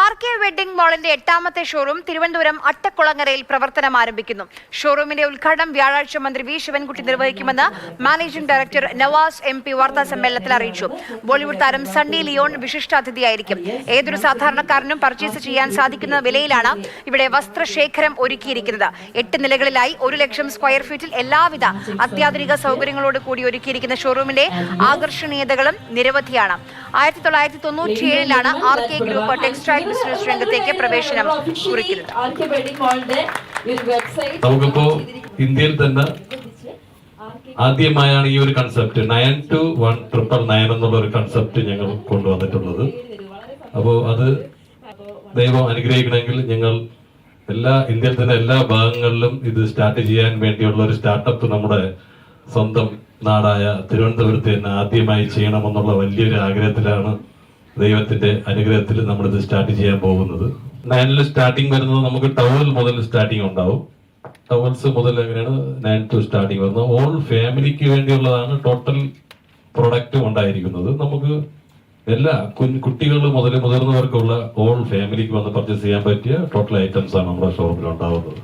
RK. Wedding മാളിന്റെ 8ാമത്തെ showroom Thiruvananthapuram അട്ടക്കുളങ്ങരയിൽ പ്രവർത്തനം ആരംഭിക്കുന്നു. ഷോറൂമിന്റെ ഉദ്ഘാടനം വ്യാഴാഴ്ച മന്ത്രി വി. ശിവൻകുട്ടി നിർവഹിക്കുമെന്ന് മാനേജിംഗ് ഡയറക്ടർ നവാസ് എം.പി. വാർത്താസമ്മേളനത്തിൽ അറിയിച്ചു. ബോളിവുഡ് താരം സണ്ണി ലിയോൺ വിശിഷ്ടാതിഥിയായിരിക്കും. ഏതൊരു സാധാരണക്കാരനും പർച്ചേസ് ചെയ്യാൻ സാധിക്കുന്ന വിലയിലാണ് ഇവിടെ വസ്ത്രശേഖരം ഒരുക്കിയിരിക്കുന്നത്. 8 നിലകളിലായി 1 ലക്ഷം സ്ക്വയർ ഫീറ്റിൽ എല്ലാവിധ അത്യാധുനിക സൗകര്യങ്ങളോട് കൂടി ഒരുക്കിയിരിക്കുന്ന ഷോറൂമിന്റെ ആകർഷണീയതകളും നിരവധിയാണ്. 1997-ലാണ് ആർ.കെ. ഗ്രൂപ്പ് ടെക്സ്റ്റൈൽ ബിസിനസ് രംഗത്തേക്ക് പ്രവേശനം കുറിക്കുന്നത്. നമുക്കിപ്പോ ഇന്ത്യയിൽ തന്നെ ആദ്യമായാണ് ഈ ഒരു കൺസെപ്റ്റ് 92199 എന്നുള്ള ഒരു കൺസെപ്റ്റ് ഞങ്ങൾ കൊണ്ടുവന്നിട്ടുള്ളത്. അപ്പോൾ അത് ദൈവം അനുഗ്രഹിക്കണമെങ്കിൽ ഞങ്ങൾ ഇന്ത്യയിൽ തന്നെ എല്ലാ ഭാഗങ്ങളിലും ഇത് സ്റ്റാർട്ട് ചെയ്യാൻ വേണ്ടിയുള്ള ഒരു സ്റ്റാർട്ടപ്പ് നമ്മുടെ സ്വന്തം നാടായ തിരുവനന്തപുരത്ത് തന്നെ ആദ്യമായി ചെയ്യണമെന്നുള്ള വലിയൊരു ആഗ്രഹത്തിലാണ് ദൈവത്തിന്റെ അനുഗ്രഹത്തിൽ നമ്മളിത് സ്റ്റാർട്ട് ചെയ്യാൻ പോകുന്നത്. 9 സ്റ്റാർട്ടിങ് വരുന്നത് നമുക്ക് ടവൽ മുതൽ സ്റ്റാർട്ടിങ് ഉണ്ടാവും. ടവൽസ് മുതൽ എങ്ങനെയാണ് 9 സ്റ്റാർട്ടിങ് വരുന്നത്. ഓൾ ഫാമിലിക്ക് വേണ്ടിയുള്ളതാണ് ടോട്ടൽ പ്രൊഡക്റ്റ് ഉണ്ടായിരിക്കുന്നത്. നമുക്ക് എല്ലാ കുട്ടികൾ മുതൽ മുതിർന്നവർക്കുള്ള ഓൾ ഫാമിലിക്ക് വന്ന് പർച്ചേസ് ചെയ്യാൻ പറ്റിയ ടോട്ടൽ ഐറ്റംസ് ആണ് നമ്മുടെ ഷോറൂമിൽ ഉണ്ടാവുന്നത്.